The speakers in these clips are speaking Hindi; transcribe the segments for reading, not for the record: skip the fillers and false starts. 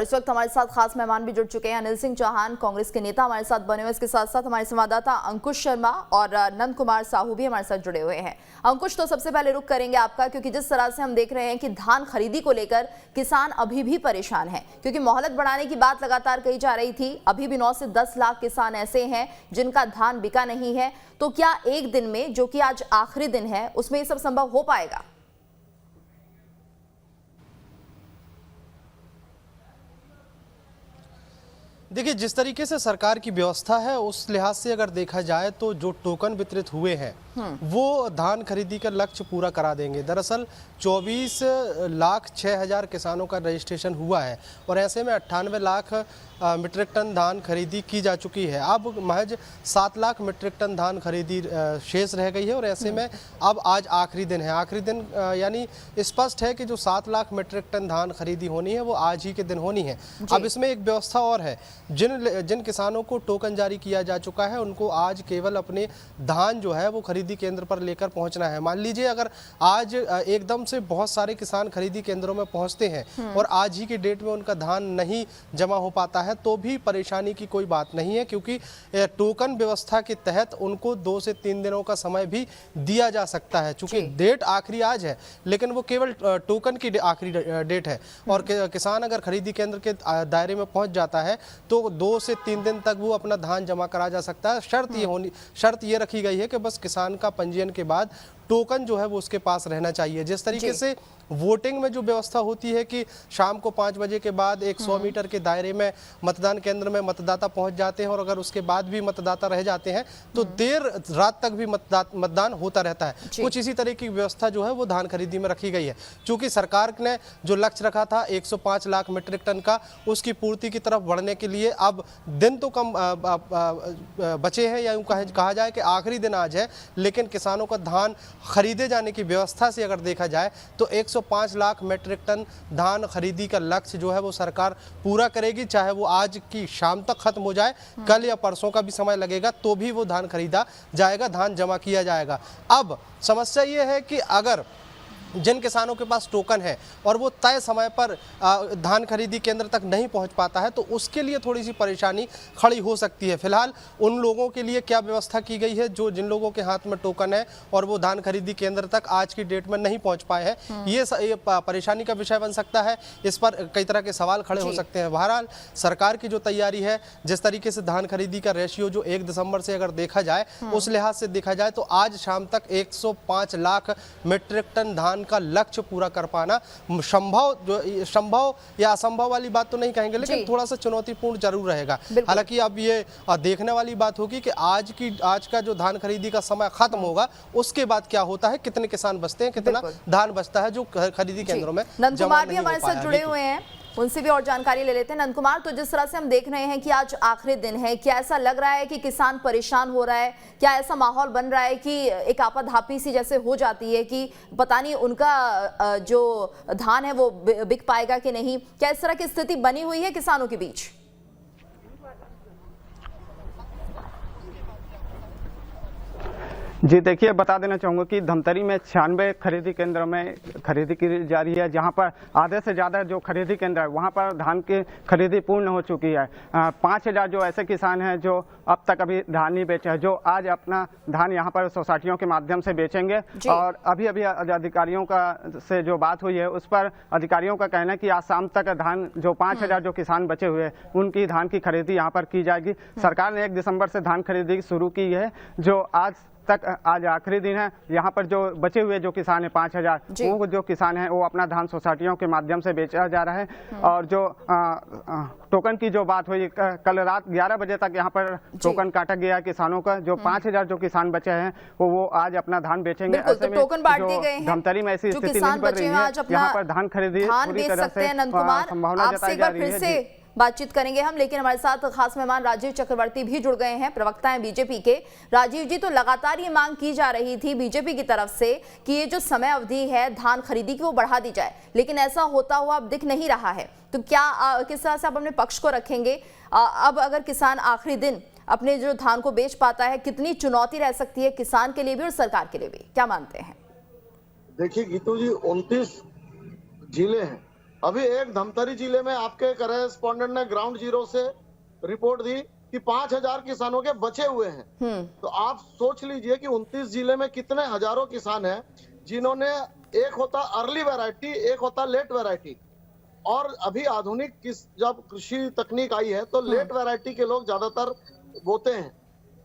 और इस वक्त हमारे साथ खास मेहमान भी जुड़ चुके हैं। अनिल सिंह चौहान कांग्रेस के नेता हमारे साथ बने हुए, इसके साथ साथ हमारे संवाददाता अंकुश शर्मा और नंद कुमार साहू भी हमारे साथ जुड़े हुए हैं। अंकुश, तो सबसे पहले रुख करेंगे आपका, क्योंकि जिस तरह से हम देख रहे हैं कि धान खरीदी को लेकर किसान अभी भी परेशान है, क्योंकि मोहलत बढ़ाने की बात लगातार कही जा रही थी। अभी भी 9 से 10 लाख किसान ऐसे हैं जिनका धान बिका नहीं है। तो क्या एक दिन में, जो कि आज आखिरी दिन है, उसमें ये सब संभव हो पाएगा? देखिए, जिस तरीके से सरकार की व्यवस्था है उस लिहाज से अगर देखा जाए तो जो टोकन वितरित हुए हैं वो धान खरीदी का लक्ष्य पूरा करा देंगे। दरअसल 24,06,000 किसानों का रजिस्ट्रेशन हुआ है और ऐसे में 98 लाख मीट्रिक टन धान खरीदी की जा चुकी है। अब महज 7 लाख मीट्रिक टन धान खरीदी शेष रह गई है और ऐसे में अब आज आखिरी दिन है। आखिरी दिन यानी स्पष्ट है कि जो 7 लाख मीट्रिक टन धान खरीदी होनी है वो आज ही के दिन होनी है। अब इसमें एक व्यवस्था और है, जिन किसानों को टोकन जारी किया जा चुका है उनको आज केवल अपने धान जो है वो खरीदी केंद्र पर लेकर पहुंचना है। मान लीजिए अगर आज एकदम से बहुत सारे किसान खरीदी केंद्रों में पहुंचते हैं और आज ही के डेट में उनका धान नहीं जमा हो पाता है तो भी परेशानी की कोई बात नहीं है, क्योंकि टोकन व्यवस्था के तहत उनको 2 से 3 दिनों का समय भी दिया जा सकता है। चूंकि डेट आखिरी आज है लेकिन वो केवल टोकन की आखिरी डेट है और किसान अगर खरीदी केंद्र के दायरे में पहुंच जाता है तो 2 से 3 दिन तक वो अपना धान जमा करा जा सकता है। शर्त ये रखी गई है कि बस किसान का पंजीयन के बाद टोकन जो है वो उसके पास रहना चाहिए। जिस तरीके से वोटिंग में जो व्यवस्था होती है कि शाम को 5 बजे के बाद 100 मीटर के दायरे में मतदान केंद्र में मतदाता पहुंच जाते हैं और अगर उसके बाद भी मतदाता रह जाते हैं तो देर रात तक भी मतदान होता रहता है। कुछ इसी तरह की व्यवस्था जो है वो धान खरीदी में रखी गई है। चूंकि सरकार ने जो लक्ष्य रखा था 105 लाख मीट्रिक टन का, उसकी पूर्ति की तरफ बढ़ने के लिए अब दिन तो कम बचे हैं, या यूं कहा जाए कि आखिरी दिन आज है, लेकिन किसानों का धान खरीदे जाने की व्यवस्था से अगर देखा जाए तो 105 लाख मीट्रिक टन धान खरीदी का लक्ष्य जो है वो सरकार पूरा करेगी। चाहे वो आज की शाम तक खत्म हो जाए, कल या परसों का भी समय लगेगा तो भी वो धान खरीदा जाएगा, धान जमा किया जाएगा। अब समस्या ये है कि अगर जिन किसानों के पास टोकन है और वो तय समय पर धान खरीदी केंद्र तक नहीं पहुंच पाता है तो उसके लिए थोड़ी सी परेशानी खड़ी हो सकती है। फिलहाल उन लोगों के लिए क्या व्यवस्था की गई है जिन लोगों के हाथ में टोकन है और वो धान खरीदी केंद्र तक आज की डेट में नहीं पहुंच पाए हैं, ये परेशानी का विषय बन सकता है। इस पर कई तरह के सवाल खड़े हो सकते हैं। बहरहाल सरकार की जो तैयारी है, जिस तरीके से धान खरीदी का रेशियो जो 1 दिसंबर से अगर देखा जाए उस लिहाज से देखा जाए तो आज शाम तक 105 लाख मीट्रिक टन धान का लक्ष्य पूरा कर पाना संभव या असंभव वाली बात तो नहीं कहेंगे, लेकिन थोड़ा सा चुनौतीपूर्ण जरूर रहेगा। हालांकि अब ये देखने वाली बात होगी कि आज का जो धान खरीदी का समय खत्म होगा उसके बाद क्या होता है, कितने किसान बचते हैं, कितना धान बचता है जो खरीदी केंद्रों में नंद कुमार भी हमारे साथ जुड़े हुए हैं, उनसे भी और जानकारी ले लेते हैं। नंद कुमार, तो जिस तरह से हम देख रहे हैं कि आज आखिरी दिन है, क्या ऐसा लग रहा है कि किसान परेशान हो रहा है? क्या ऐसा माहौल बन रहा है कि एक आपाधापी सी जैसे हो जाती है कि पता नहीं उनका जो धान है वो बिक पाएगा कि नहीं? क्या इस तरह की स्थिति बनी हुई है किसानों के बीच? जी देखिए, बता देना चाहूँगा कि धमतरी में 96 खरीदी केंद्र में खरीदी की जा रही है, जहाँ पर आधे से ज़्यादा जो खरीदी केंद्र है वहाँ पर धान की खरीदी पूर्ण हो चुकी है। 5,000 जो ऐसे किसान हैं जो अब तक अभी धान नहीं बेचे हैं, जो आज अपना धान यहाँ पर सोसाइटियों के माध्यम से बेचेंगे। और अभी अधिकारियों का से जो बात हुई है उस पर अधिकारियों का कहना है कि आज शाम तक धान जो 5,000 जो किसान बचे हुए हैं उनकी धान की खरीदी यहाँ पर की जाएगी। सरकार ने 1 दिसंबर से धान खरीदी शुरू की है, जो आज आखिरी दिन है। यहाँ पर जो बचे हुए जो किसान है 5,000, वो जो किसान है वो अपना धान सोसाइटियों के माध्यम से बेचा जा रहा है। और जो टोकन की जो बात हुई, कल रात 11 बजे तक यहाँ पर टोकन काटा गया है किसानों का। जो 5,000 जो किसान बचे हैं वो आज अपना धान बेचेंगे। ऐसे में टोकन बांट दिए गए हैं, धमतरी में ऐसी स्थिति नहीं बन रही है, यहाँ पर धान खरीदी पूरी तरह से संभावना जताई जा रही है। बातचीत करेंगे हम, लेकिन हमारे साथ खास मेहमान राजीव चक्रवर्ती भी जुड़ गए हैं, प्रवक्ता हैं बीजेपी के। राजीव जी, तो लगातार ये मांग की जा रही थी बीजेपी की तरफ से कि ये जो समय अवधि है धान खरीदी की वो बढ़ा दी जाए, लेकिन ऐसा होता हुआ अब दिख नहीं रहा है। तो क्या किस तरह से आप अपने पक्ष को रखेंगे? अब अगर किसान आखिरी दिन अपने जो धान को बेच पाता है, कितनी चुनौती रह सकती है किसान के लिए भी और सरकार के लिए भी, क्या मानते हैं? देखिए गीतू जी, 29 जिले हैं अभी एक धमतरी जिले में आपके करेस्पॉन्डेंट ने ग्राउंड जीरो से रिपोर्ट दी कि 5,000 किसानों के बचे हुए हैं। तो आप सोच लीजिए कि 29 जिले में कितने हजारों किसान हैं जिन्होंने, एक होता अर्ली वैरायटी, एक होता लेट वैरायटी, और अभी आधुनिक जब कृषि तकनीक आई है तो लेट वैरायटी के लोग ज्यादातर बोते हैं।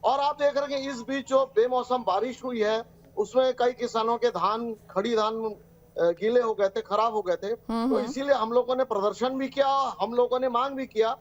और आप देख रहे हैं इस बीच जो बेमौसम बारिश हुई है उसमें कई किसानों के धान, खड़ी धान गीले हो गए थे, खराब हो गए थे। तो इसीलिए हम लोगों ने प्रदर्शन भी किया, हम लोगों ने मांग भी किया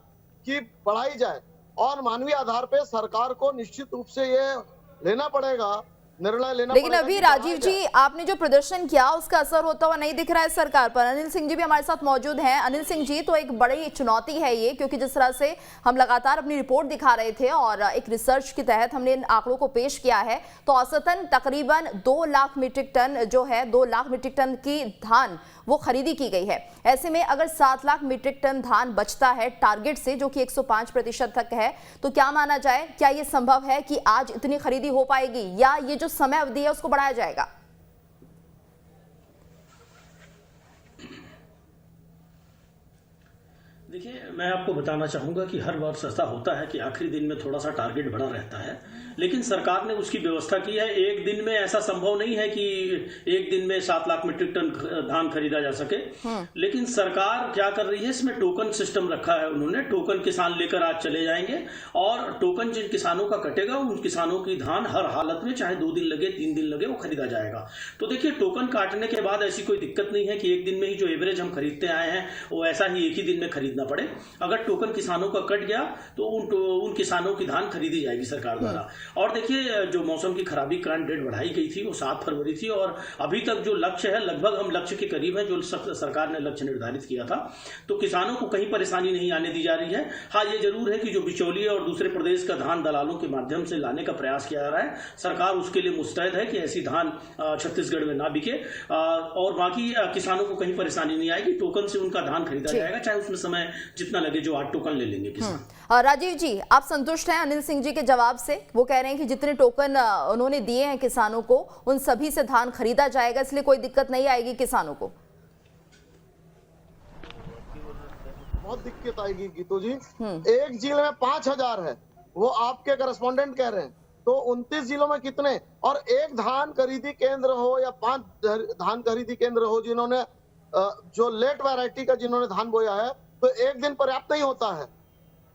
कि बढ़ाई जाए, और मानवीय आधार पे सरकार को निश्चित रूप से ये लेना पड़ेगा, निर्णय लेना लेकिन पड़ेगा। अभी राजीव जी, आपने जो प्रदर्शन किया उसका असर होता हुआ नहीं दिख रहा है सरकार पर। अनिल सिंह जी भी हमारे साथ मौजूद हैं। अनिल सिंह जी, तो एक बड़ी चुनौती है ये, क्योंकि जिस तरह से हम लगातार अपनी रिपोर्ट दिखा रहे थे और एक रिसर्च के तहत हमने इन आंकड़ों को पेश किया है, तो औसतन तकरीबन 2 लाख मीट्रिक टन जो है, 2 लाख मीट्रिक टन की धान वो खरीदी की गई है। ऐसे में अगर 7 लाख मीट्रिक टन धान बचता है टारगेट से, जो कि 105% तक है, तो क्या माना जाए, क्या ये संभव है कि आज इतनी खरीदी हो पाएगी, या ये जो समय अवधि है उसको बढ़ाया जाएगा? देखिए, मैं आपको बताना चाहूँगा कि हर वर्ष ऐसा होता है कि आखिरी दिन में थोड़ा सा टारगेट बढ़ा रहता है, लेकिन सरकार ने उसकी व्यवस्था की है। एक दिन में ऐसा संभव नहीं है कि एक दिन में 7 लाख मीट्रिक टन धान खरीदा जा सके, लेकिन सरकार क्या कर रही है, इसमें टोकन सिस्टम रखा है उन्होंने। टोकन किसान लेकर आज चले जाएंगे और टोकन जिन किसानों का कटेगा उन किसानों की धान हर हालत में, चाहे 2 दिन लगे 3 दिन लगे, वो खरीदा जाएगा। तो देखिए, टोकन काटने के बाद ऐसी कोई दिक्कत नहीं है कि एक दिन में ही जो एवरेज हम खरीदते आए हैं वो ऐसा ही एक ही दिन में खरीदना पड़े। अगर टोकन किसानों का कट गया तो उन किसानों की धान खरीदी जाएगी सरकार द्वारा। और देखिए, जो मौसम की खराबी कारण डेट बढ़ाई गई थी वो 7 फरवरी थी, और अभी तक जो लक्ष्य है, लगभग हम लक्ष्य के करीब है जो सरकार ने लक्ष्य निर्धारित किया था। तो किसानों को कहीं परेशानी नहीं आने दी जा रही है। हाँ, ये जरूर है कि जो बिचौलिए और दूसरे प्रदेश का धान दलालों के माध्यम से लाने का प्रयास किया जा रहा है, सरकार उसके लिए मुस्तैद है कि ऐसी धान छत्तीसगढ़ में ना बिके, और बाकी किसानों को कहीं परेशानी नहीं आएगी। टोकन से उनका धान खरीदा जाएगा, चाहे उसमें समय जितना लगे, जो 8 टोकन ले लेंगे किसान। राजीव जी, आप संतुष्ट हैं अनिल सिंह जी के जवाब से? वो कह रहे हैं कि जितने टोकन उन्होंने दिए हैं किसानों को, उन सभी से धान खरीदा जाएगा, इसलिए कोई दिक्कत नहीं आएगी किसानों को। बहुत दिक्कत आएगी गीतू जी। एक जिले में 5,000 है, वो आपके करेस्पॉन्डेंट कह रहे हैं, तो 29 जिलों में कितने? और एक धान खरीदी केंद्र हो या 5 धान खरीदी केंद्र हो जिन्होंने जो लेट वैरायटी का जिन्होंने धान बोया है, तो एक दिन पर्याप्त नहीं होता है।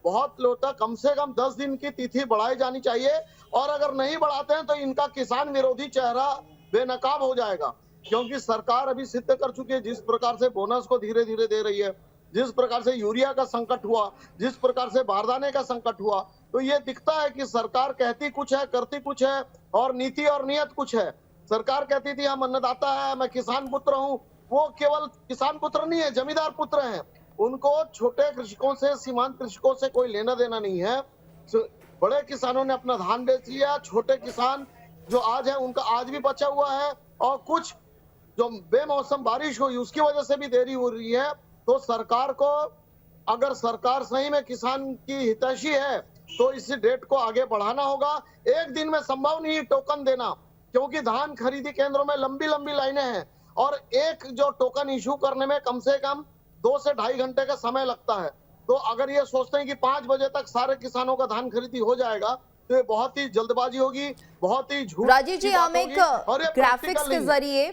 बहुत लोटा, कम से कम 10 दिन की तिथि बढ़ाई जानी चाहिए, और अगर नहीं बढ़ाते हैं तो इनका किसान विरोधी चेहरा बेनकाब हो जाएगा। क्योंकि सरकार अभी सिद्ध कर चुकी है, जिस प्रकार से बोनस को धीरे धीरे दे रही है, जिस प्रकार से यूरिया का संकट हुआ, जिस प्रकार से बारदाने का संकट हुआ, तो ये दिखता है कि सरकार कहती कुछ है, करती कुछ है, और नीति और नियत कुछ है। सरकार कहती थी हम अन्नदाता है, मैं किसान पुत्र हूँ, वो केवल किसान पुत्र नहीं है, जमींदार पुत्र हैं। उनको छोटे कृषकों से, सीमांत कृषकों से कोई लेना देना नहीं है। बड़े किसानों ने अपना धान बेच लिया, छोटे किसान जो आज है उनका आज भी बचा हुआ है, और कुछ जो बेमौसम बारिश हुई उसकी वजह से भी देरी हो रही है। तो सरकार को, अगर सरकार सही में किसान की हितैषी है, तो इस डेट को आगे बढ़ाना होगा। एक दिन में संभव नहीं टोकन देना, क्योंकि धान खरीदी केंद्रों में लंबी लंबी लाइनें हैं, और एक जो टोकन इशू करने में कम से कम 2 से 2.5 घंटे का समय लगता है। तो अगर ये सोचते हैं कि 5 बजे तक सारे किसानों का धान खरीदी हो जाएगा, तो ये बहुत ही जल्दबाजी होगी, बहुत ही झूठ। राजीव जी, हम एक ग्राफिक्स के जरिए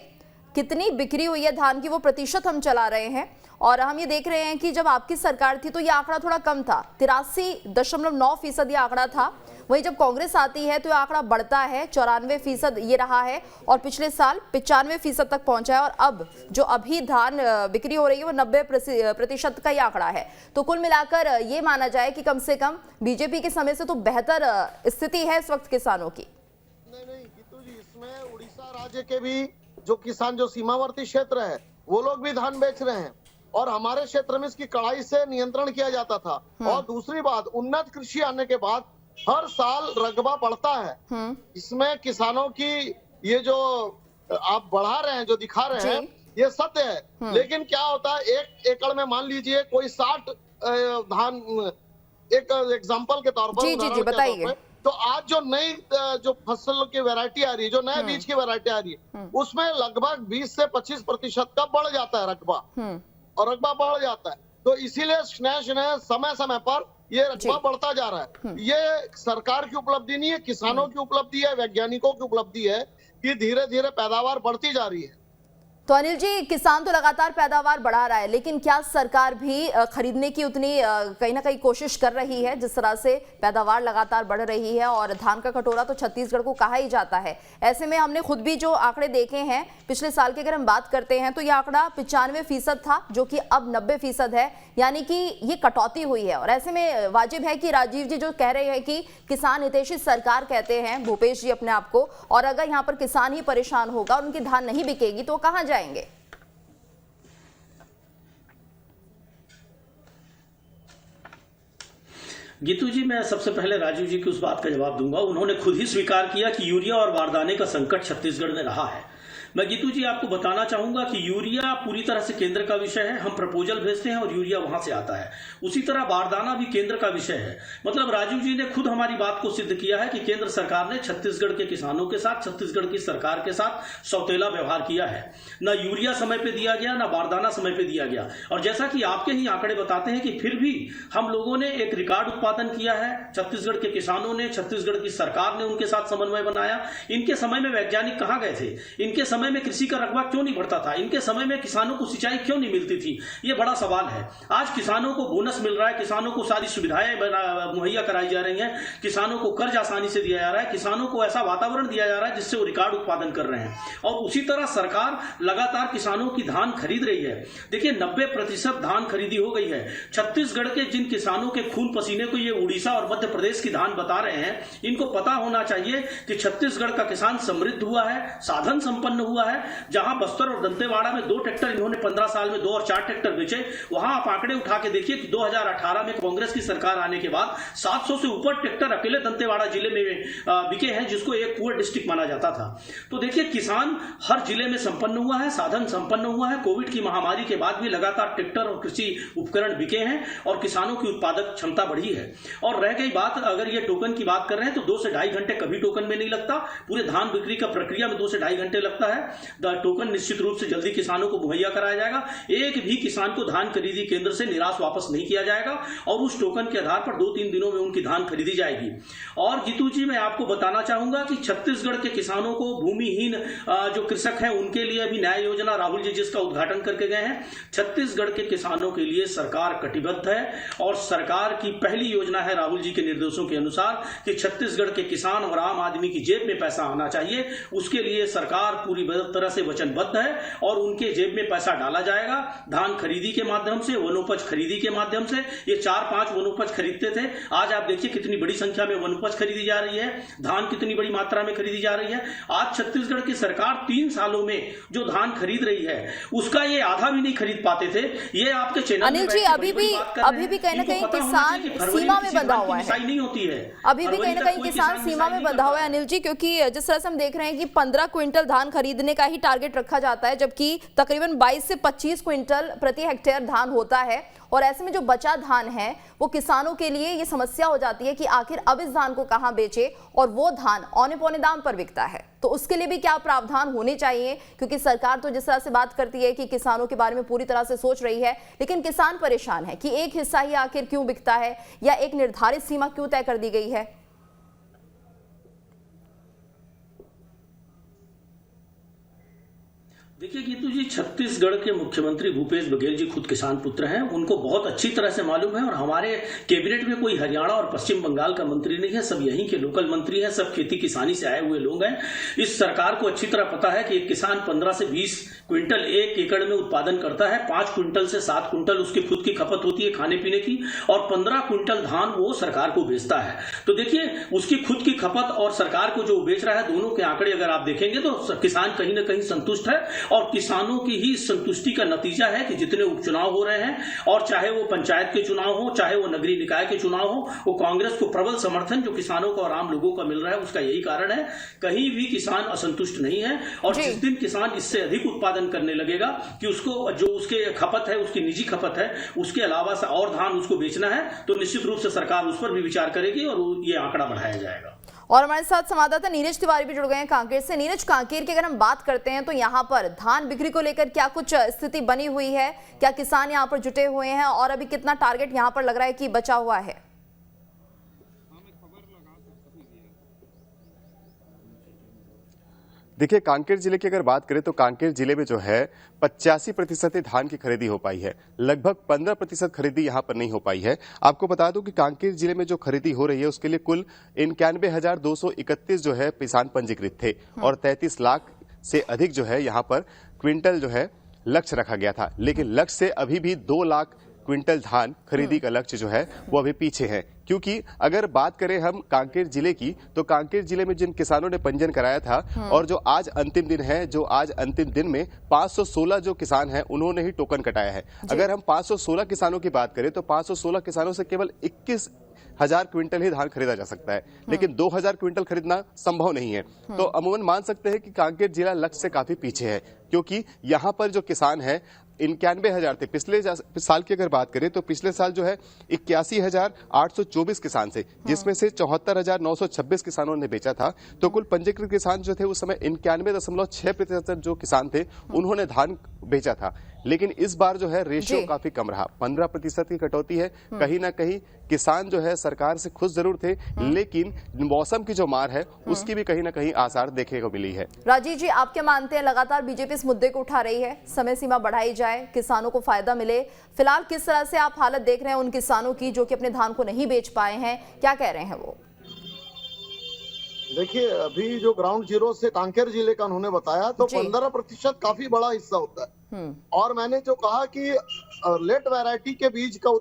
कितनी बिक्री हुई है धान की वो प्रतिशत हम चला रहे हैं, और हम ये देख रहे हैं कि जब आपकी सरकार थी तो ये आंकड़ा थोड़ा कम था, 83.9% ये आंकड़ा था। वहीं जब कांग्रेस आती है तो ये आंकड़ा बढ़ता है, 94% ये रहा है, और पिछले साल 95% तक पहुंचा है, और अब जो अभी धान बिक्री हो रही है वो 90% का ही आंकड़ा है। तो कुल मिलाकर ये माना जाए कि कम से कम बीजेपी के समय से तो बेहतर स्थिति है इस वक्त किसानों की। नहीं गीतू जी, इसमें उड़ीसा राज्य के भी जो किसान, जो सीमावर्ती क्षेत्र है, वो लोग भी धान बेच रहे हैं, और हमारे क्षेत्र में इसकी कड़ाई से नियंत्रण किया जाता था। और दूसरी बात, उन्नत कृषि आने के बाद हर साल रकबा बढ़ता है। इसमें किसानों की ये जो आप बढ़ा रहे हैं, जो दिखा रहे हैं, ये सत्य है। लेकिन क्या होता है, 1 एकड़ में मान लीजिए कोई 60 धान, एक एग्जांपल के तौर पर, जी बताइए, तो आज जो नई जो फसल की वैरायटी आ रही है, जो नए बीज की वैरायटी आ रही है, उसमें लगभग 20 से 25% का बढ़ जाता है रकबा। और रकबा बढ़ जाता है। तो इसीलिए समय समय पर ये रकबा बढ़ता जा रहा है। ये सरकार की उपलब्धि नहीं है, किसानों की उपलब्धि है, वैज्ञानिकों की उपलब्धि है कि धीरे धीरे पैदावार बढ़ती जा रही है। तो अनिल जी, किसान तो लगातार पैदावार बढ़ा रहा है, लेकिन क्या सरकार भी खरीदने की उतनी कहीं ना कहीं कोशिश कर रही है? जिस तरह से पैदावार लगातार बढ़ रही है और धान का कटोरा तो छत्तीसगढ़ को कहा ही जाता है, ऐसे में हमने खुद भी जो आंकड़े देखे हैं पिछले साल की, अगर हम बात करते हैं तो यह आंकड़ा 95% था, जो कि अब 90% है, यानी कि ये कटौती हुई है। और ऐसे में वाजिब है कि राजीव जी जो कह रहे हैं कि किसान हितैषी सरकार कहते हैं भूपेश जी अपने आप को, और अगर यहाँ पर किसान ही परेशान होगा और उनकी धान नहीं बिकेगी तो कहाँ जाएंगे? गीतू जी, मैं सबसे पहले राजीव जी की उस बात का जवाब दूंगा। उन्होंने खुद ही स्वीकार किया कि यूरिया और बारदाने का संकट छत्तीसगढ़ में रहा है। मैं गीतू जी आपको बताना चाहूंगा कि यूरिया पूरी तरह से केंद्र का विषय है, हम प्रपोजल भेजते हैं और यूरिया वहां से आता है। उसी तरह बारदाना भी केंद्र का विषय है। मतलब राजीव जी ने खुद हमारी बात को सिद्ध किया है कि केंद्र सरकार ने छत्तीसगढ़ के किसानों के साथ, छत्तीसगढ़ की सरकार के साथ सौतेला व्यवहार किया है। न यूरिया समय पे दिया गया, न बारदाना समय पे दिया गया। और जैसा कि आपके ही आंकड़े बताते हैं कि फिर भी हम लोगों ने एक रिकॉर्ड उत्पादन किया है। छत्तीसगढ़ के किसानों ने, छत्तीसगढ़ की सरकार ने उनके साथ समन्वय बनाया। इनके समय में वैज्ञानिक कहां गए थे? इनके समय में कृषि का रकबा क्यों नहीं बढ़ता था? इनके समय में किसानों को सिंचाई क्यों नहीं मिलती थी? ये बड़ा सवाल है। आज किसानों को बोनस मिल रहा है, किसानों को सारी सुविधाएं मुहैया कराई जा रही हैं, किसानों को कर्ज आसानी से दिया जा रहा है, किसानों को ऐसा वातावरण दिया जा रहा है जिससे वो रिकॉर्ड उत्पादन कर रहे हैं। और उसी तरह सरकार लगातार किसानों की धान खरीद रही है। देखिए 90% धान खरीदी हो गई है। छत्तीसगढ़ के जिन किसानों के खून पसीने को ये उड़ीसा और मध्य प्रदेश की धान बता रहे हैं, इनको पता होना चाहिए कि छत्तीसगढ़ का किसान समृद्ध हुआ है, साधन संपन्न हुआ है। जहां बस्तर और दंतेवाड़ा में 2 ट्रैक्टर इन्होंने 15 साल में 2 और 4 ट्रैक्टर बेचे, वहां आप आंकड़े उठा के देखिए कि 2018 में कांग्रेस की सरकार आने के बाद 700 से ऊपर ट्रैक्टर अकेले दंतेवाड़ा जिले में बिके हैं, जिसको एक पुअर डिस्ट्रिक्ट माना जाता था। तो देखिए किसान हर जिले में संपन्न हुआ है, साधन संपन्न हुआ है। कोविड की महामारी के बाद भी लगातार ट्रैक्टर और कृषि उपकरण बिके हैं और किसानों की उत्पादक क्षमता बढ़ी है। और रह गई बात, अगर ये टोकन की बात कर रहे हैं तो 2 से ढाई घंटे कभी टोकन में नहीं लगता। पूरे धान बिक्री का प्रक्रिया में 2 से ढाई घंटे लगता है। टोकन निश्चित रूप से जल्दी किसानों को मुहैया कराया जाएगा। एक भी किसान को धान खरीदी केंद्र से निराश वापस नहीं किया जाएगा और उस टोकन के आधार पर 2-3 दिनों में उनकी धान खरीदी जाएगी। और जीतू जी, मैं आपको बताना चाहूंगा कि छत्तीसगढ़ के किसानों को, भूमिहीन जो कृषक हैं, उनके लिए अभी न्याय योजना राहुल जी जिसका उद्घाटन करके गए हैं, छत्तीसगढ़ के किसानों के लिए सरकार कटिबद्ध है। और सरकार की पहली योजना है राहुल जी के निर्देशों के अनुसार कि छत्तीसगढ़ के किसान और आम आदमी की जेब में पैसा आना चाहिए। उसके लिए सरकार पूरी तरह से वचनबद्ध है और उनके जेब में पैसा डाला जाएगा। धान खरीदी के माध्यम से, वनोपज खरीदी के माध्यम से। ये 4-5 वनोपज खरीदते थे, आज आप देखिए कितनी बड़ी संख्या में वनोपज खरीदी जा रही है, धान कितनी बड़ी मात्रा में खरीदी जा रही है। आज छत्तीसगढ़ की सरकार 3 सालों में जो धान खरीद रही है उसका ये आधा भी नहीं खरीद पाते थे। ये आपके चैनल अनिल जी, अभी भी कहीं ना कहीं किसान सीमा में बंधा हुआ है, नहीं होती है। अभी भी कहीं ना कहीं किसान सीमा में बंधा हुआ है अनिल जी, क्योंकि जिस तरह से हम देख रहे हैं कि 15 क्विंटल धान खरीदने का ही टारगेट रखा जाता है, जबकि तकरीबन 22 से 25 क्विंटल प्रति हेक्टेयर धान होता है। और ऐसे में जो बचा धान है वो किसानों के लिए ये समस्या हो जाती है कि आखिर अब इस धान को कहां बेचे, और वो धान औने पौने दाम पर बिकता है। तो उसके लिए भी क्या प्रावधान होने चाहिए? क्योंकि सरकार तो जिस तरह से बात करती है कि किसानों के बारे में पूरी तरह से सोच रही है, लेकिन किसान परेशान है कि एक हिस्सा ही आखिर क्यों बिकता है, या एक निर्धारित सीमा क्यों तय कर दी गई है? देखिए गीतू जी, छत्तीसगढ़ के मुख्यमंत्री भूपेश बघेल जी खुद किसान पुत्र हैं, उनको बहुत अच्छी तरह से मालूम है। और हमारे कैबिनेट में कोई हरियाणा और पश्चिम बंगाल का मंत्री नहीं है, सब यहीं के लोकल मंत्री हैं, सब खेती किसानी से आए हुए लोग हैं। इस सरकार को अच्छी तरह पता है कि एक किसान 15 से 20 क्विंटल 1 एकड़ में उत्पादन करता है। 5 क्विंटल से 7 क्विंटल उसकी खुद की खपत होती है खाने पीने की, और 15 क्विंटल धान वो सरकार को बेचता है। तो देखिए उसकी खुद की खपत और सरकार को जो बेच रहा है, दोनों के आंकड़े अगर आप देखेंगे तो किसान कहीं ना कहीं संतुष्ट है। और किसानों की ही संतुष्टि का नतीजा है कि जितने उपचुनाव हो रहे हैं, और चाहे वो पंचायत के चुनाव हो, चाहे वो नगरीय निकाय के चुनाव हो, वो कांग्रेस को प्रबल समर्थन जो किसानों को और आम लोगों का मिल रहा है, उसका यही कारण है। कहीं भी किसान असंतुष्ट नहीं है। और जिस दिन किसान इससे अधिक उत्पादन करने लगेगा कि उसको जो उसके खपत है, उसकी निजी खपत है, उसके अलावा और धान उसको बेचना है, तो निश्चित रूप से सरकार उस पर भी विचार करेगी और ये आंकड़ा बढ़ाया जाएगा। और हमारे साथ संवाददाता नीरज तिवारी भी जुड़ गए हैं कांकेर से। नीरज, कांकेर की अगर हम बात करते हैं तो यहाँ पर धान बिक्री को लेकर क्या कुछ स्थिति बनी हुई है? क्या किसान यहाँ पर जुटे हुए हैं और अभी कितना टारगेट यहाँ पर लग रहा है कि बचा हुआ है? देखिए, कांकेर जिले की अगर बात करें तो कांकेर जिले में जो है 85% धान की खरीदी हो पाई है। लगभग 15% खरीदी यहां पर नहीं हो पाई है। आपको बता दूं कि कांकेर जिले में जो खरीदी हो रही है उसके लिए कुल 91,231 जो है किसान पंजीकृत थे और 33 लाख से अधिक जो है यहां पर क्विंटल जो है लक्ष्य रखा गया था। लेकिन लक्ष्य से अभी भी 2 लाख क्विंटल धान खरीदी का लक्ष्य जो है वो अभी पीछे है, क्योंकि अगर बात करें हम कांकेर जिले की तो कांकेर जिले में जिन किसानों ने पंजीयन कराया था और जो आज अंतिम दिन है, जो आज अंतिम दिन में 516 जो किसान हैं उन्होंने ही टोकन कटाया है। अगर हम 516 किसानों की बात करें तो 516 किसानों से केवल 21,000 क्विंटल ही धान खरीदा जा सकता है, लेकिन 2,000 क्विंटल खरीदना संभव नहीं है। तो अमूमन मान सकते हैं कि कांकेर जिला लक्ष्य से काफी पीछे है, क्योंकि यहाँ पर जो किसान है 91,000 थे। पिछले साल की अगर बात करें तो पिछले साल जो है 81,824 किसान थे, जिसमें से 74,926 किसानों ने बेचा था। तो कुल पंजीकृत किसान जो थे उस समय 91.6% जो किसान थे उन्होंने धान बेचा था। लेकिन इस बार जो है रेशियो काफी कम रहा, 15% की कटौती है। कहीं ना कहीं किसान जो है सरकार से खुश जरूर थे, लेकिन मौसम की जो मार है उसकी भी कहीं ना कहीं आसार देखने को मिली है। राजीव जी, आप क्या मानते हैं, लगातार बीजेपी इस मुद्दे को उठा रही है, समय सीमा बढ़ाई जाए, किसानों को फायदा मिले, फिलहाल किस तरह से आप हालत देख रहे हैं उन किसानों की जो कि अपने धान को नहीं बेच पाए हैं, क्या कह रहे हैं वो? देखिए, अभी जो ग्राउंड जीरो से कांकेर जिले का उन्होंने बताया तो 15% काफी बड़ा हिस्सा होता है। और मैंने जो कहा कि लेट वैरायटी के बीज का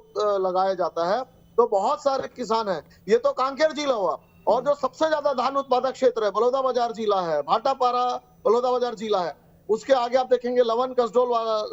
लगाया जाता है तो बहुत सारे किसान हैं। ये तो कांकेर जिला हुआ, और जो सबसे ज्यादा धान उत्पादक क्षेत्र है बलौदाबाजार जिला है, भाटापारा बलौदाबाजार जिला है, उसके आगे आप देखेंगे लवन कसडोल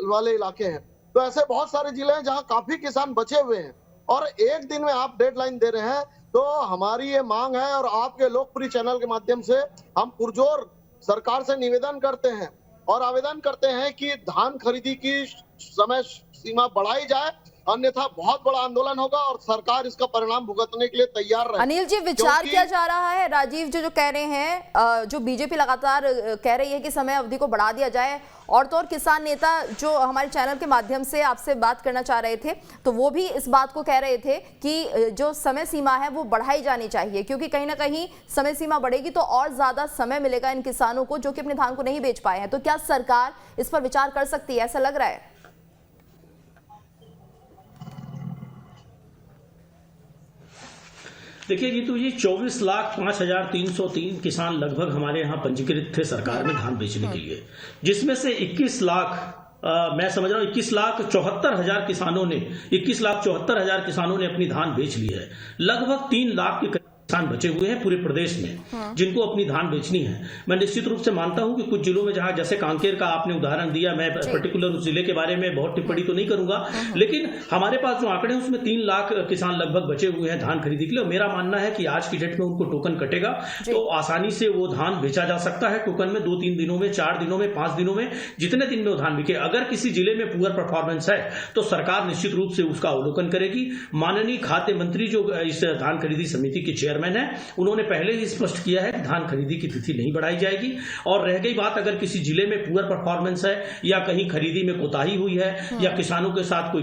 वाले इलाके हैं। तो ऐसे बहुत सारे जिले हैं जहाँ काफी किसान बचे हुए हैं और एक दिन में आप डेडलाइन दे रहे हैं। तो हमारी ये मांग है और आपके लोकप्रिय चैनल के माध्यम से हम पुरजोर सरकार से निवेदन करते हैं और आवेदन करते हैं कि धान खरीदी की समय सीमा बढ़ाई जाए, अन्यथा बहुत बड़ा आंदोलन होगा और सरकार इसका परिणाम भुगतने के लिए तैयार रहे। अनिल जी, विचार किया जा रहा है, राजीव जो कह रहे हैं, जो बीजेपी लगातार कह रही है कि समय अवधि को बढ़ा दिया जाए, और तो और किसान नेता जो हमारे चैनल के माध्यम से आपसे बात करना चाह रहे थे तो वो भी इस बात को कह रहे थे कि जो समय सीमा है वो बढ़ाई जानी चाहिए, क्योंकि कहीं ना कहीं समय सीमा बढ़ेगी तो और ज्यादा समय मिलेगा इन किसानों को जो कि अपने धान को नहीं बेच पाए हैं। तो क्या सरकार इस पर विचार कर सकती है, ऐसा लग रहा है? देखिए जीतू जी, 24,05,303 किसान लगभग हमारे यहाँ पंजीकृत थे सरकार में धान बेचने के लिए, जिसमें से 21 लाख मैं समझ रहा हूँ 21,74,000 किसानों ने 21,74,000 किसानों ने अपनी धान बेच ली है। लगभग 3 लाख के किसान बचे हुए हैं पूरे प्रदेश में जिनको अपनी धान बेचनी है। मैं निश्चित रूप से मानता हूं कि कुछ जिलों में जहां जैसे कांकेर का आपने उदाहरण दिया, मैं पर्टिकुलर उस जिले के बारे में बहुत टिप्पणी तो नहीं करूंगा, लेकिन हमारे पास जो आंकड़े हैं उसमें 3 लाख किसान लगभग बचे हुए हैं धान खरीदी के लिए। मेरा मानना है कि आज की डेट में उनको टोकन कटेगा तो आसानी से वो धान बेचा जा सकता है टोकन में 2-3 दिनों में, 4 दिनों में, 5 दिनों में, जितने दिन में वो धान बिके। अगर किसी जिले में पुअर परफॉर्मेंस है तो सरकार निश्चित रूप से उसका अवलोकन करेगी। माननीय खाद्य मंत्री जो इस धान खरीदी समिति के चेयरमैन है, उन्होंने पहले ही स्पष्ट किया है कि धान खरीदी की तिथि नहीं बढ़ाई जाएगी। और रह गई बात, अगर किसी जिले में पुअर परफॉर्मेंस है या कहीं खरीदी में कोताही हुई है या किसानों के साथ कोई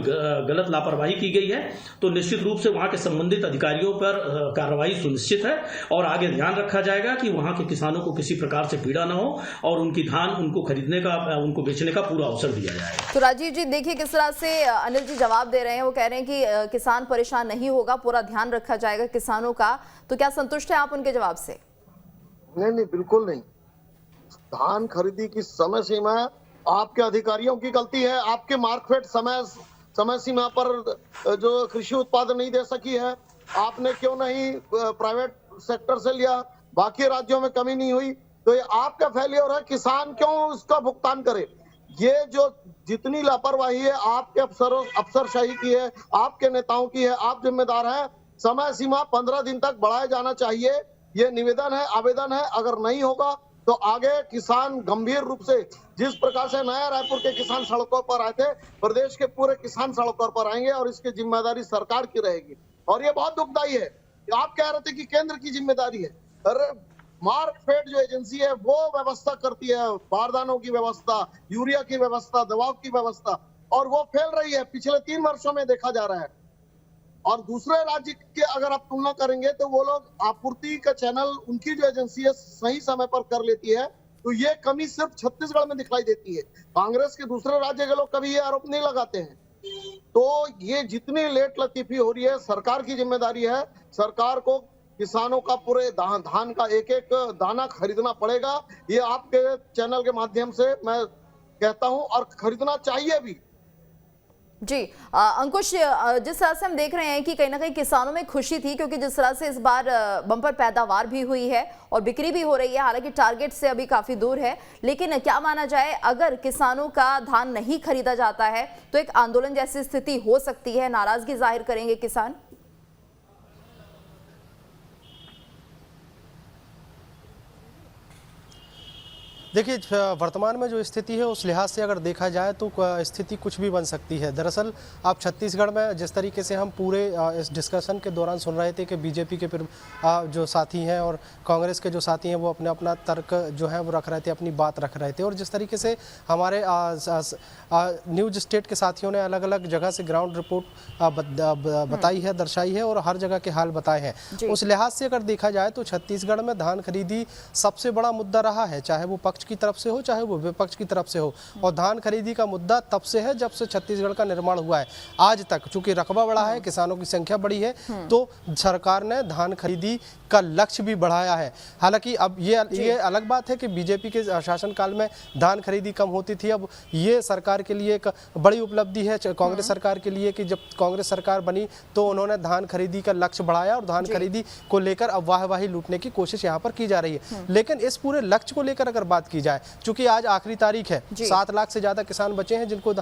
गलत लापरवाही की गई है तो निश्चित रूप से वहां के संबंधित अधिकारियों पर कार्रवाई सुनिश्चित है और आगे ध्यान रखा जाएगा कि वहां के किसानों को किसी प्रकार से पीड़ा न हो और उनकी धान उनको खरीदने का, उनको बेचने का पूरा अवसर दिया जाएगा। तो राजीव जी, देखिए किस तरह से अनिल जी जवाब दे रहे हैं। वो कह रहे हैं कि किसान परेशान नहीं होगा, पूरा ध्यान रखा जाएगा किसानों का। तो क्या संतुष्ट है आप उनके जवाब से? नहीं, बिल्कुल नहीं। धान खरीदी की समय सीमा आपके अधिकारियों की गलती है। आपके मार्केट समय सीमा पर जो कृषि उत्पादन नहीं दे सकी है, आपने क्यों नहीं प्राइवेट सेक्टर से लिया, बाकी राज्यों में कमी नहीं हुई, तो ये आपका फेलियर है। किसान क्यों उसका भुगतान करे? ये जो जितनी लापरवाही है आपके अफसरशाही की है, आपके नेताओं की है, आप जिम्मेदार हैं। समय सीमा 15 दिन तक बढ़ाया जाना चाहिए, ये निवेदन है, आवेदन है। अगर नहीं होगा तो आगे किसान गंभीर रूप से, जिस प्रकार से नया रायपुर के किसान सड़कों पर आए थे, प्रदेश के पूरे किसान सड़कों पर आएंगे और इसकी जिम्मेदारी सरकार की रहेगी। और ये बहुत दुखदायी है। आप कह रहे थे कि केंद्र की जिम्मेदारी है, अरे मार्कफेड जो एजेंसी है वो व्यवस्था करती है, बारदानों की व्यवस्था, यूरिया की व्यवस्था, दवाओं की व्यवस्था, और वो फैल रही है, पिछले 3 वर्षों में देखा जा रहा है। और दूसरे राज्य के अगर आप तुलना करेंगे तो वो लोग आपूर्ति का चैनल, उनकी जो एजेंसी है सही समय पर कर लेती है, तो ये कमी सिर्फ छत्तीसगढ़ में दिखाई देती है। कांग्रेस के दूसरे राज्य के लोग कभी ये आरोप नहीं लगाते हैं। तो ये जितनी लेट लतीफी हो रही है, सरकार की जिम्मेदारी है। सरकार को किसानों का पूरे धान का एक एक दाना खरीदना पड़ेगा, ये आपके चैनल के माध्यम से मैं कहता हूं, और खरीदना चाहिए भी। जी अंकुश, जिस तरह से हम देख रहे हैं कि कहीं ना कहीं किसानों में खुशी थी, क्योंकि जिस तरह से इस बार बम्पर पैदावार भी हुई है और बिक्री भी हो रही है, हालांकि टारगेट से अभी काफी दूर है, लेकिन क्या माना जाए, अगर किसानों का धान नहीं खरीदा जाता है तो एक आंदोलन जैसी स्थिति हो सकती है, नाराजगी जाहिर करेंगे किसान। देखिए, वर्तमान में जो स्थिति है उस लिहाज से अगर देखा जाए तो स्थिति कुछ भी बन सकती है। दरअसल आप छत्तीसगढ़ में जिस तरीके से हम पूरे इस डिस्कशन के दौरान सुन रहे थे कि बीजेपी के जो साथी हैं और कांग्रेस के जो साथी हैं वो अपना तर्क जो है वो रख रहे थे, अपनी बात रख रहे थे, और जिस तरीके से हमारे न्यूज स्टेट के साथियों ने अलग अलग जगह से ग्राउंड रिपोर्ट बताई है, दर्शाई है और हर जगह के हाल बताए हैं, उस लिहाज से अगर देखा जाए तो छत्तीसगढ़ में धान खरीदी सबसे बड़ा मुद्दा रहा है, चाहे वो पक्ष की तरफ से हो चाहे वो विपक्ष की तरफ से हो। और धान खरीदी का मुद्दा तब से है जब से छत्तीसगढ़ का निर्माण हुआ है आज तक। चूंकि रकबा बढ़ा है, किसानों की संख्या बढ़ी है, तो सरकार ने धान खरीदी का लक्ष्य भी बढ़ाया है। हालांकि अब ये अलग बात है कि बीजेपी के शासनकाल में धान खरीदी कम होती थी, अब ये सरकार के लिए एक बड़ी उपलब्धि है, कांग्रेस सरकार के लिए, कि जब कांग्रेस सरकार बनी तो उन्होंने धान खरीदी का लक्ष्य बढ़ाया और धान खरीदी को लेकर अब वाहवाही लूटने की कोशिश यहाँ पर की जा रही है। लेकिन इस पूरे लक्ष्य को लेकर अगर बात की जाए, चूंकि आज आखिरी तारीख है, 7 लाख से ज्यादा किसान बचे हैं जिनको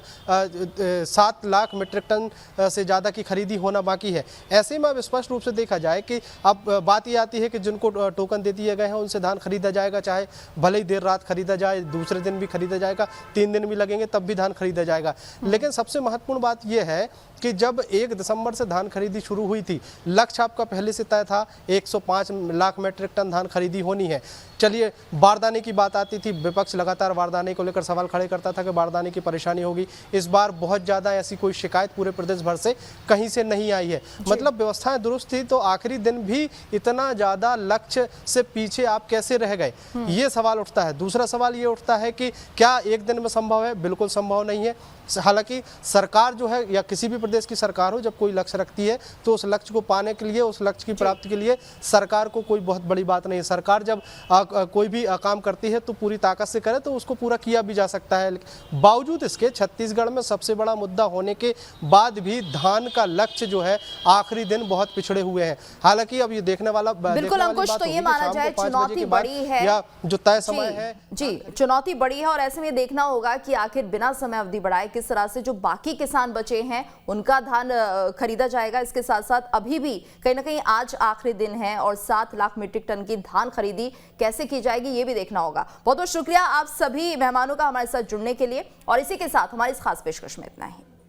7 लाख मीट्रिक टन से ज्यादा की खरीदी होना बाकी है। ऐसे में अब स्पष्ट रूप से देखा जाए कि अब बात ये आती है कि जिनको टोकन दे दिए गए हैं उनसे धान खरीदा जाएगा, चाहे भले ही देर रात खरीदा जाए, दूसरे दिन भी खरीदा जाएगा, 3 दिन भी लगेंगे तब भी धान खरीदा जाएगा। लेकिन सबसे महत्वपूर्ण बात यह है कि जब 1 दिसंबर से धान खरीदी शुरू हुई थी, लक्ष्य आपका पहले से तय था, 105 लाख मीट्रिक टन धान खरीदी होनी है। चलिए, बारदाने की बात आती थी, विपक्ष लगातार बारदाने को लेकर सवाल खड़े करता था कि बारदाने की परेशानी होगी। इस बार बहुत ज़्यादा ऐसी कोई शिकायत पूरे प्रदेश भर से कहीं से नहीं आई है, मतलब व्यवस्थाएं दुरुस्त थी, तो आखिरी दिन भी इतना ज़्यादा लक्ष्य से पीछे आप कैसे रह गए, ये सवाल उठता है। दूसरा सवाल ये उठता है कि क्या एक दिन में संभव है? बिल्कुल संभव नहीं है। हालांकि सरकार जो है, या किसी भी प्रदेश की सरकार हो, जब कोई लक्ष्य रखती है तो उस लक्ष्य को पाने के लिए, उस लक्ष्य की प्राप्ति के लिए सरकार को कोई बहुत बड़ी बात नहीं है। सरकार जब कोई भी काम करती है तो पूरी ताकत से करे तो उसको पूरा किया भी जा सकता है। बावजूद इसके छत्तीसगढ़ में सबसे बड़ा मुद्दा होने के बाद भी धान का लक्ष्य जो है आखिरी दिन बहुत पिछड़े हुए हैं। हालांकि अब ये देखने वाला बिल्कुल अंकुश, तो ये माना जाए चुनौती बड़ी है, या जो तय समय है जी चुनौती बड़ी है, और ऐसे में देखना होगा कि आखिर बिना समय अवधि बढ़ाए किस तरह से जो बाकी किसान बचे हैं उनका धान खरीदा जाएगा। इसके साथ साथ अभी भी कहीं ना कहीं आज आखिरी दिन है और 7 लाख मीट्रिक टन की धान खरीदी कैसे की जाएगी ये भी देखना होगा। बहुत बहुत शुक्रिया आप सभी मेहमानों का हमारे साथ जुड़ने के लिए, और इसी के साथ हमारी इस खास पेशकश में इतना ही।